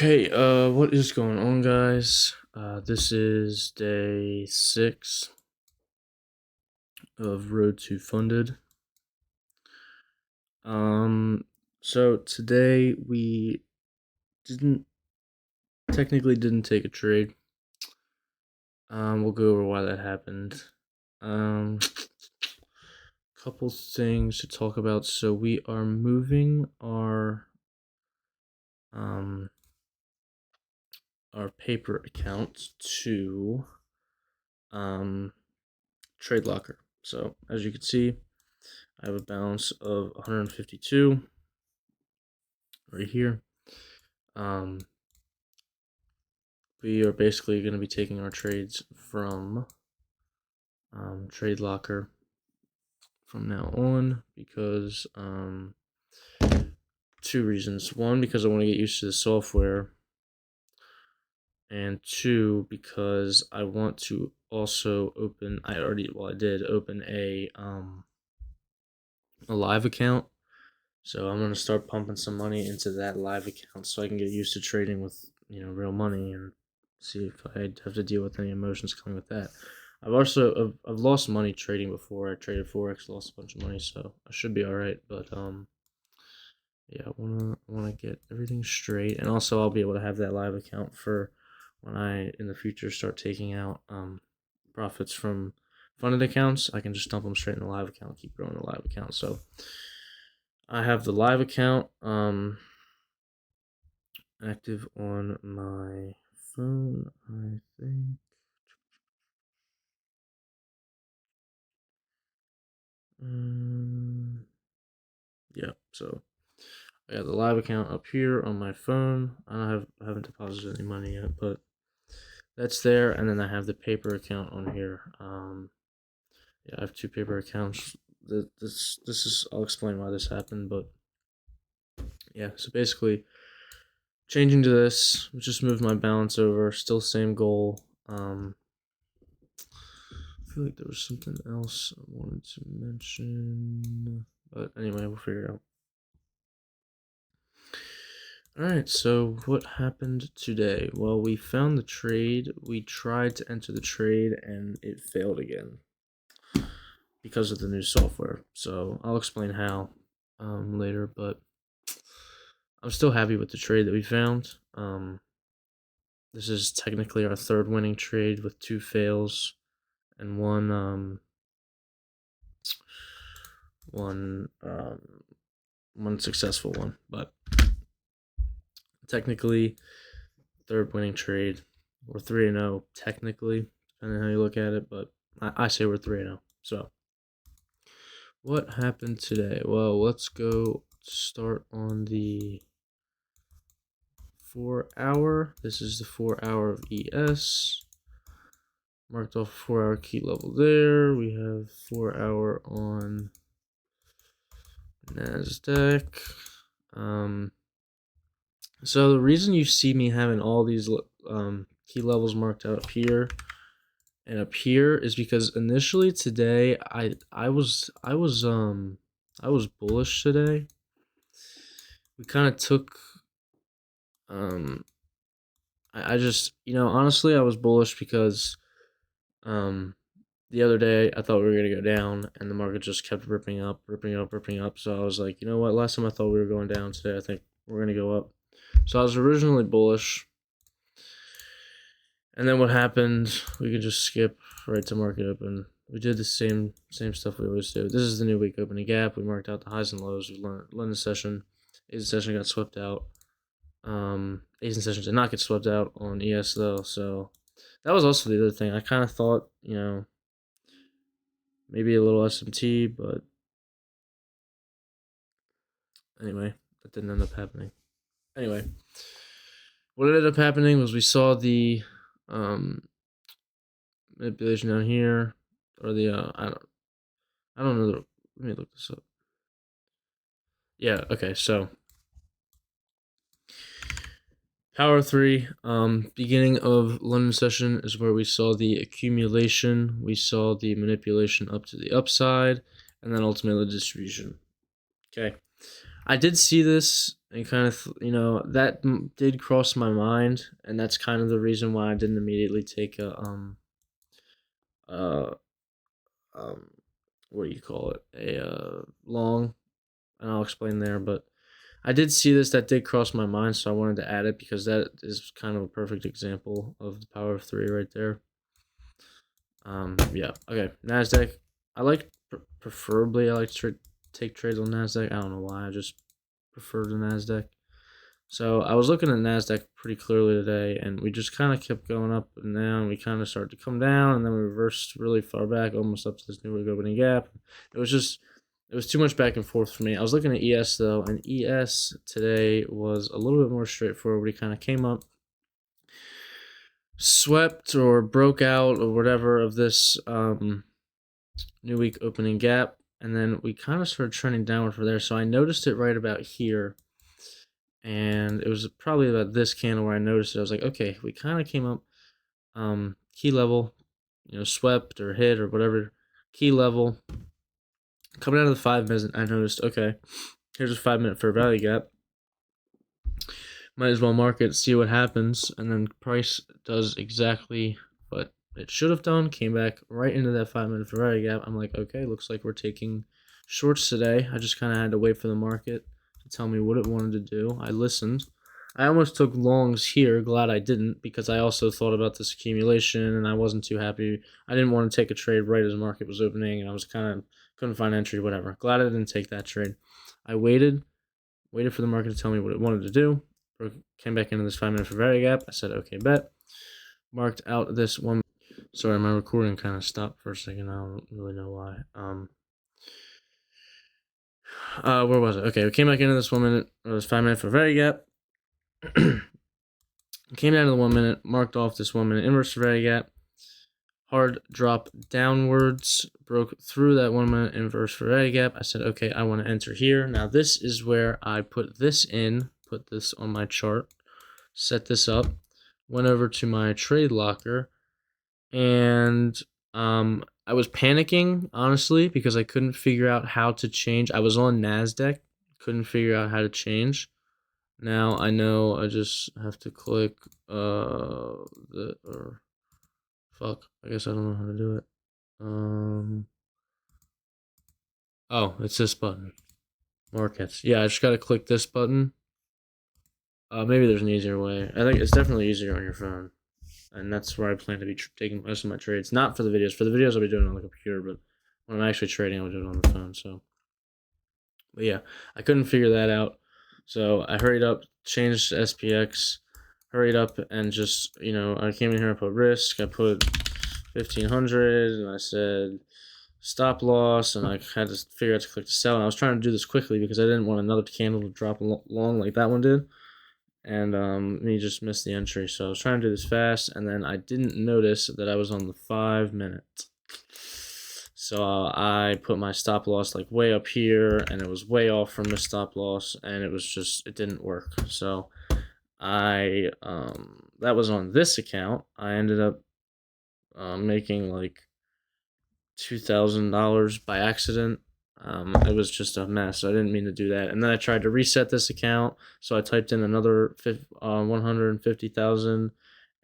Okay, what is going on, guys? This is day 6 of Road to Funded. So today we didn't take a trade. We'll go over why that happened. Couple things to talk about. So we are moving our paper account to Trade Locker. So as you can see, I have a balance of 152 right here. We are basically going to be taking our trades from Trade Locker from now on because two reasons. One, because I want to get used to the software, and two, because I want to also open. I did open a live account. So I'm going to start pumping some money into that live account so I can get used to trading with, real money and see if I have to deal with any emotions coming with that. I've lost money trading before. I traded Forex, lost a bunch of money, so I should be all right. But yeah, I wanna get everything straight, and also I'll be able to have that live account for when I in the future start taking out profits from funded accounts. I can just dump them straight in the live account, keep growing the live account. So I have the live account active on my phone, I think. Yeah, so I got the live account up here on my phone. I haven't deposited any money yet, but that's there. And then I have the paper account on here. Yeah, I have two paper accounts. This is I'll explain why this happened, but yeah. So basically, changing to this, just moved my balance over. Still same goal. I feel like there was something else I wanted to mention, but anyway, we'll figure it out. Alright, so what happened today? Well, we found the trade. We tried to enter the trade and it failed again because of the new software. So I'll explain how later, but I'm still happy with the trade that we found. This is technically our third winning trade with 2 fails and one successful one, but technically third winning trade. We're 3-0 technically, depending on how you look at it, but I say we're 3-0. So what happened today? Well, let's go start on the 4-hour. This is the 4-hour of ES. Marked off 4-hour key level there. We have 4-hour on NASDAQ. So the reason you see me having all these key levels marked out up here and up here is because initially today I was bullish today. We kind of took I just honestly I was bullish because the other day I thought we were gonna go down and the market just kept ripping up. So I was like, you know what? Last time I thought we were going down, today I think we're gonna go up. So I was originally bullish. And then what happened, we could just skip right to market open. We did the same stuff we always do. This is the new week opening gap. We marked out the highs and lows. We learned London session. Asian session got swept out. Asian session did not get swept out on ES though. So that was also the other thing. I kind of thought, maybe a little SMT, but anyway, that didn't end up happening. Anyway, what ended up happening was we saw the manipulation down here, or the I don't know. Let me look this up. Yeah. Okay. So Power 3, beginning of London session is where we saw the accumulation. We saw the manipulation up to the upside, and then ultimately the distribution. Okay. I did see this and kind of, that did cross my mind, and that's kind of the reason why I didn't immediately take a uh um what do you call it, a long, and I'll explain there. But I did see this, that did cross my mind, so I wanted to add it because that is kind of a perfect example of the power of three right there. Yeah. Okay. Nasdaq. I like preferably I like to take trades on Nasdaq. I don't know why. I just prefer the Nasdaq. So I was looking at Nasdaq pretty clearly today, and we just kind of kept going up and down. We kind of started to come down, and then we reversed really far back, almost up to this new opening gap. It was too much back and forth for me. I was looking at ES though, and ES today was a little bit more straightforward. We kind of came up, swept or broke out or whatever of this new week opening gap, and then we kind of started trending downward from there. So I noticed it right about here, and it was probably about this candle where I noticed it. I was like, okay, we kind of came up, key level, swept or hit or whatever, key level. Coming out of the 5 minutes, I noticed, okay, here's a 5 minute fair value gap. Might as well mark it, see what happens, and then price does exactly what it should have done. Came back right into that 5 minute fair value gap. I'm like, okay, looks like we're taking shorts today. I just kind of had to wait for the market to tell me what it wanted to do. I listened. I almost took longs here. Glad I didn't, because I also thought about this accumulation, and I wasn't too happy. I didn't want to take a trade right as the market was opening, and I was couldn't find entry, whatever. Glad I didn't take that trade. I waited for the market to tell me what it wanted to do. Came back into this 5 minute fair value gap. I said, okay, bet. Marked out this one. Sorry, my recording kind of stopped for a second. I don't really know why. Where was it? Okay, we came back into this 1 minute, or this 5 minute fair value gap. Came down to the 1 minute, marked off this 1 minute inverse fair value gap. Hard drop downwards, broke through that 1 minute inverse fair value gap. I said, okay, I want to enter here. Now this is where I put this on my chart, set this up, went over to my trade locker, and I was panicking, honestly, because I couldn't figure out how to change. I was on NASDAQ, couldn't figure out how to change. Now I know I just have to click fuck, I guess I don't know how to do it. Oh, it's this button. Markets. Yeah, I just gotta click this button. Maybe there's an easier way. I think it's definitely easier on your phone. And that's where I plan to be taking most of my trades. Not for the videos. For the videos, I'll be doing it on the computer, but when I'm actually trading, I'll do it on the phone. So, but yeah, I couldn't figure that out. So I hurried up, changed to SPX, hurried up, and just, I came in here, I put risk, I put 1500, and I said stop loss, and I had to figure out to click to sell. And I was trying to do this quickly because I didn't want another candle to drop long like that one did. And he just missed the entry. So I was trying to do this fast, and then I didn't notice that I was on the 5 minute. So I put my stop loss like way up here, and it was way off from the stop loss, and it didn't work. So that was on this account. I ended up making like $2,000 by accident. It was just a mess. I didn't mean to do that. And then I tried to reset this account, so I typed in another 150,000,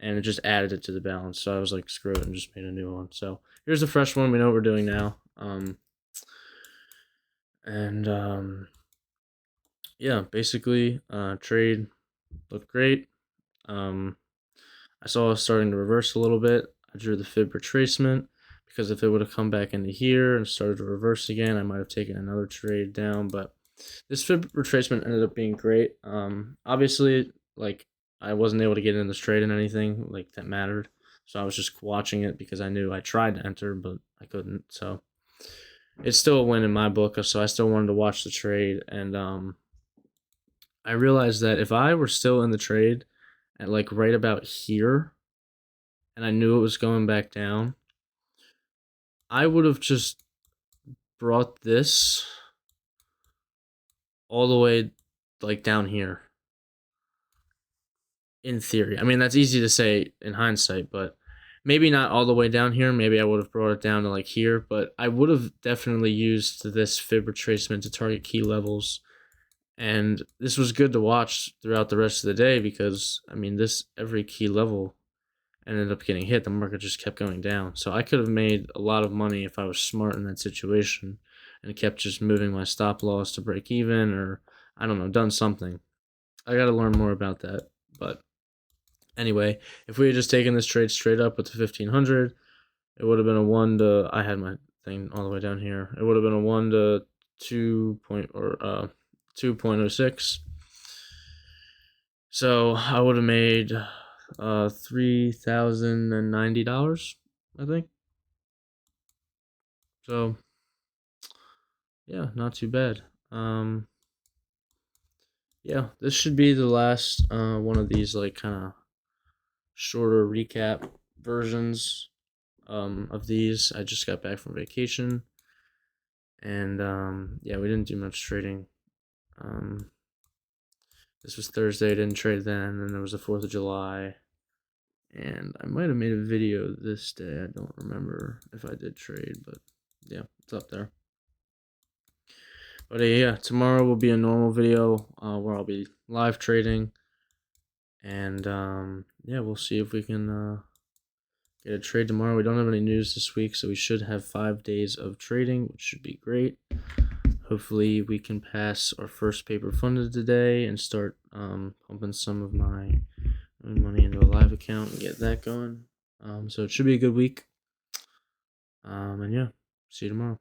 and it just added it to the balance. So I was like, screw it, and just made a new one. So here's the fresh one. We know what we're doing now. Yeah, basically, trade looked great. I saw it starting to reverse a little bit. I drew the fib retracement, because if it would have come back into here and started to reverse again, I might have taken another trade down. But this fib retracement ended up being great. Obviously, like, I wasn't able to get in this trade in anything like that mattered, so I was just watching it because I knew I tried to enter, but I couldn't. So it's still a win in my book. So I still wanted to watch the trade, and I realized that if I were still in the trade at like right about here, and I knew it was going back down, I would have just brought this all the way like down here. In theory. I mean, that's easy to say in hindsight, but maybe not all the way down here. Maybe I would have brought it down to like here, but I would have definitely used this fib retracement to target key levels And this was good to watch throughout the rest of the day because, I mean, this every key level ended up getting hit. The market just kept going down. So I could have made a lot of money if I was smart in that situation and kept just moving my stop loss to break even, or I don't know, done something. I got to learn more about that. But anyway, if we had just taken this trade straight up with the 1500, it would have been a 1 to, I had my thing all the way down here. It would have been a 1 to 2.06. So I would have made $3,090, I think. So yeah, not too bad. Yeah, this should be the last one of these like kind of shorter recap versions of these. I just got back from vacation, and yeah, we didn't do much trading. Um, this was Thursday. I didn't trade then. And then there was the 4th of July, and I might have made a video this day. I don't remember if I did trade, but yeah, it's up there. But yeah, tomorrow will be a normal video where I'll be live trading, and yeah, we'll see if we can get a trade tomorrow. We don't have any news this week, so we should have 5 days of trading, which should be great. Hopefully, we can pass our first paper funded today and start pumping some of my money into a live account and get that going. So it should be a good week. And yeah, see you tomorrow.